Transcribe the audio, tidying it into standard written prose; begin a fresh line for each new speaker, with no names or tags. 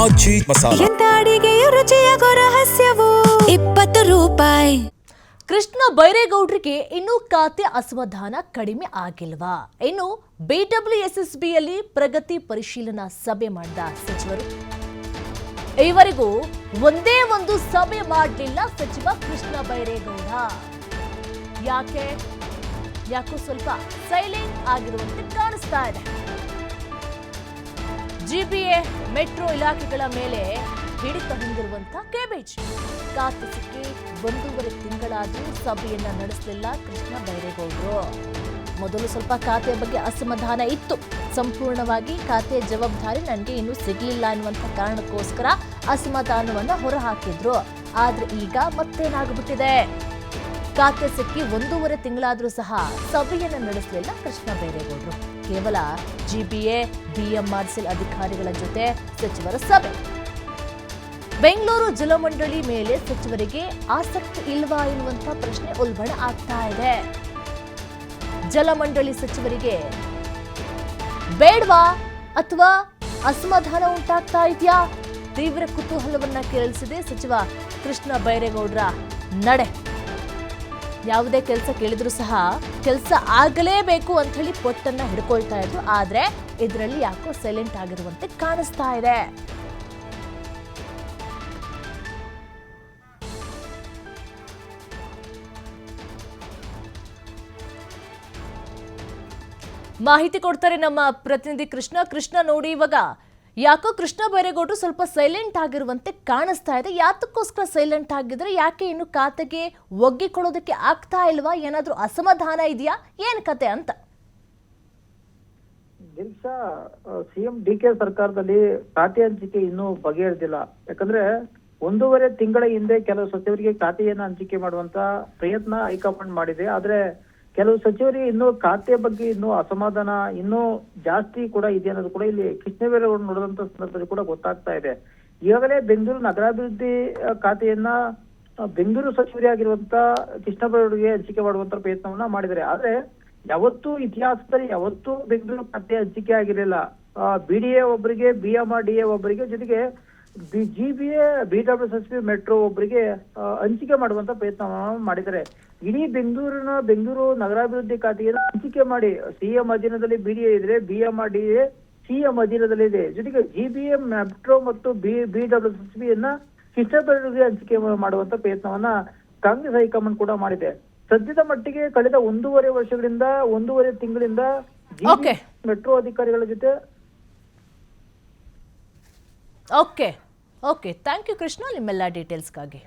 ಮಜ್ಜಿ ಮಸಾಲ.
ಎಂತ ಅಡಿಗೆಯ ರುಚಿಯಾಗೋ ರಹಸ್ಯವು 20 ರೂಪಾಯಿ.
ಕೃಷ್ಣ ಬೈರೇಗೌಡರಿಗೆ ಇನ್ನೂ ಖಾತೆ ಅಸಮಾಧಾನ ಕಡಿಮೆ ಆಗಿಲ್ವಾ? ಇನ್ನು ಬಿಡಬ್ಲ್ಯೂಎಸ್ಎಸ್ಬಿಯಲ್ಲಿ ಪ್ರಗತಿ ಪರಿಶೀಲನಾ ಸಭೆ ಮಾಡಿದ ಸಚಿವರು. ಈವರೆಗೂ ಒಂದೇ ಒಂದು ಸಭೆ ಮಾಡಲಿಲ್ಲ ಸಚಿವ ಕೃಷ್ಣ ಬೈರೇಗೌಡ. ಯಾಕೋ ಸ್ವಲ್ಪ ಸೈಲೆಂಟ್ ಆಗಿರುವಂತೆ ಕಾಣಿಸ್ತಾ ಇದೆ. ಜಿಬಿಎ ಮೆಟ್ರೋ ಇಲಾಖೆಗಳ ಮೇಲೆ ಹಿಡಿತ ಹೊಂದಿರುವಂತ ಕೆಬಿಜ್ ಖಾತೆ ಸಿಕ್ಕಿ 1.5 ತಿಂಗಳಾದರೂ ಸಭೆಯನ್ನ ನಡೆಸಲಿಲ್ಲ ಕೃಷ್ಣ ಬೈರೇಗೌಡರು. ಮೊದಲು ಸ್ವಲ್ಪ ಖಾತೆಯ ಬಗ್ಗೆ ಅಸಮಾಧಾನ ಇತ್ತು. ಸಂಪೂರ್ಣವಾಗಿ ಖಾತೆಯ ಜವಾಬ್ದಾರಿ ನನಗೆ ಇನ್ನೂ ಸಿಗಲಿಲ್ಲ ಅನ್ನುವಂಥ ಕಾರಣಕ್ಕೋಸ್ಕರ ಅಸಮಾಧಾನವನ್ನ ಹೊರಹಾಕಿದ್ರು. ಆದ್ರೆ ಈಗ ಮತ್ತೇನಾಗ್ಬಿಟ್ಟಿದೆ? ಖಾತೆ ಸಿಕ್ಕಿ 1.5 ತಿಂಗಳಾದ್ರೂ ಸಹ ಸಭೆಯನ್ನ ನಡೆಸಲಿಲ್ಲ ಕೃಷ್ಣ ಬೈರೇಗೌಡರು. ಕೇವಲ ಜಿಬಿಎ ಬಿಎಂಆರ್ಸಿಎಲ್ ಅಧಿಕಾರಿಗಳ ಜೊತೆ ಸಚಿವರ ಸಭೆ. ಬೆಂಗಳೂರು ಜಲಮಂಡಳಿ ಮೇಲೆ ಸಚಿವರಿಗೆ ಆಸಕ್ತಿ ಇಲ್ವಾ ಎನ್ನುವಂತ ಪ್ರಶ್ನೆ ಉಲ್ಬಣ ಆಗ್ತಾ ಇದೆ. ಜಲಮಂಡಳಿ ಸಚಿವರಿಗೆ ಬೇಡವಾ ಅಥವಾ ಅಸಮಾಧಾನ ಉಂಟಾಗ್ತಾ ಇದೆಯಾ? ತೀವ್ರ ಕುತೂಹಲವನ್ನ ಕೇಳಿಸಿದೆ ಸಚಿವ ಕೃಷ್ಣ ಬೈರೇಗೌಡರ ನಡೆ. ಯಾವುದೇ ಕೆಲಸ ಕೇಳಿದ್ರು ಸಹ ಕೆಲಸ ಆಗಲೇಬೇಕು ಅಂತ ಹೇಳಿ ಪೊಟ್ಟನ್ನ ಹಿಡ್ಕೊಳ್ತಾ ಇದ್ರು. ಆದ್ರೆ ಇದರಲ್ಲಿ ಯಾಕೋ ಸೈಲೆಂಟ್ ಆಗಿರುವಂತೆ ಕಾಣಿಸ್ತಾ ಇದೆ. ಮಾಹಿತಿ ಕೊಡ್ತಾರೆ ನಮ್ಮ ಪ್ರತಿನಿಧಿ ಕೃಷ್ಣ ನೋಡಿ, ಇವಾಗ ಯಾಕೋ ಕೃಷ್ಣ ಬೈರೇಗೌಡರು ಸ್ವಲ್ಪ ಸೈಲೆಂಟ್ ಆಗಿರುವಂತೆ ಕಾಣಿಸ್ತಾ ಇದೆ. ಯಾತಕ್ಕೋಸ್ಕರ ಸೈಲೆಂಟ್ ಆಗಿದ್ರೆ? ಯಾಕೆ ಇನ್ನು ಖಾತೆಗೆ ಒಗ್ಗಿಕೊಳ್ಳೋದಕ್ಕೆ ಆಗ್ತಾ ಇಲ್ವಾ? ಏನಾದ್ರೂ ಅಸಮಾಧಾನ ಇದೆಯಾ? ಏನ್ ಕತೆ ಅಂತ?
ದಿಲ್ಶಾ, ಸಿಎಂ ಡಿಕೆ ಸರ್ಕಾರದಲ್ಲಿ ಖಾತೆ ಹಂಚಿಕೆ ಇನ್ನೂ ಬಗೆಹರಿದಿಲ್ಲ. ಯಾಕಂದ್ರೆ 1.5 ತಿಂಗಳ ಹಿಂದೆ ಕೆಲವು ಸಚಿವರಿಗೆ ಖಾತೆಯನ್ನ ಹಂಚಿಕೆ ಮಾಡುವಂತ ಪ್ರಯತ್ನ ಹೈಕಮಾಂಡ್ ಮಾಡಿದೆ. ಆದ್ರೆ ಕೆಲವು ಸಚಿವರಿಗೆ ಇನ್ನೂ ಖಾತೆ ಬಗ್ಗೆ ಇನ್ನೂ ಅಸಮಾಧಾನ ಇನ್ನೂ ಜಾಸ್ತಿ ಕೂಡ ಇದೆ ಅನ್ನೋದು ಕೂಡ ಇಲ್ಲಿ ಕೃಷ್ಣ ಬೈರೇಗೌಡ ನೋಡಿದಂತ ಸಂದರ್ಭದಲ್ಲಿ ಕೂಡ ಗೊತ್ತಾಗ್ತಾ ಇದೆ. ಈಗಾಗಲೇ ಬೆಂಗಳೂರು ನಗರಾಭಿವೃದ್ಧಿ ಖಾತೆಯನ್ನ ಬೆಂಗಳೂರು ಸಚಿವರೇ ಆಗಿರುವಂತ ಕೃಷ್ಣ ಬೈರೇಗೌಡರಿಗೆ ಹಂಚಿಕೆ ಮಾಡುವಂತ ಪ್ರಯತ್ನವನ್ನ ಮಾಡಿದ್ದಾರೆ. ಆದ್ರೆ ಯಾವತ್ತೂ ಇತಿಹಾಸದಲ್ಲಿ ಯಾವತ್ತೂ ಬೆಂಗಳೂರು ಖಾತೆ ಹಂಚಿಕೆ ಆಗಿರಲಿಲ್ಲ. ಬಿಡಿಎ ಒಬ್ಬರಿಗೆ, ಬಿಎಂಆರ್ಡಿಎ ಒಬ್ಬರಿಗೆ, ಜೊತೆಗೆ ಜಿಬಿಎ ಬಿಡಬ್ಲ್ಯೂಎಸ್ಎಸ್ಬಿ ಮೆಟ್ರೋ ಒಬ್ಬರಿಗೆ ಹಂಚಿಕೆ ಮಾಡುವಂತ ಪ್ರಯತ್ನ ಮಾಡಿದ್ದಾರೆ. ಇಡೀ ಬೆಂಗಳೂರು ನಗರಾಭಿವೃದ್ಧಿ ಖಾತೆಯನ್ನು ಹಂಚಿಕೆ ಮಾಡಿ ಸಿಎಂ ಅಧೀನದಲ್ಲಿ ಬಿಡಿಎ ಇದ್ರೆ, ಬಿಎಂಆರ್ಡಿಎ ಸಿಎಂ ಅಧೀನದಲ್ಲಿ ಇದೆ. ಜೊತೆಗೆ ಜಿಬಿಎ ಮೆಟ್ರೋ ಮತ್ತು ಬಿಡಬ್ಲ್ಯೂಎಸ್ಎಸ್ಬಿ ಯನ್ನ ಕೃಷ್ಣ ಬೈರೇಗೌಡರಿಗೆ ಹಂಚಿಕೆ ಮಾಡುವಂತ ಪ್ರಯತ್ನವನ್ನ ಕಾಂಗ್ರೆಸ್ ಹೈಕಮಾಂಡ್ ಕೂಡ ಮಾಡಿದೆ. ಸದ್ಯದ ಮಟ್ಟಿಗೆ ಕಳೆದ 1.5 ವರ್ಷಗಳಿಂದ 1.5 ತಿಂಗಳಿಂದ ಮೆಟ್ರೋ ಅಧಿಕಾರಿಗಳ ಜೊತೆ
ಓಕೆ ಥ್ಯಾಂಕ್ ಯು ಕೃಷ್ಣ, ನಿಮ್ಮೆಲ್ಲ ಡೀಟೇಲ್ಸ್ಗಾಗಿ.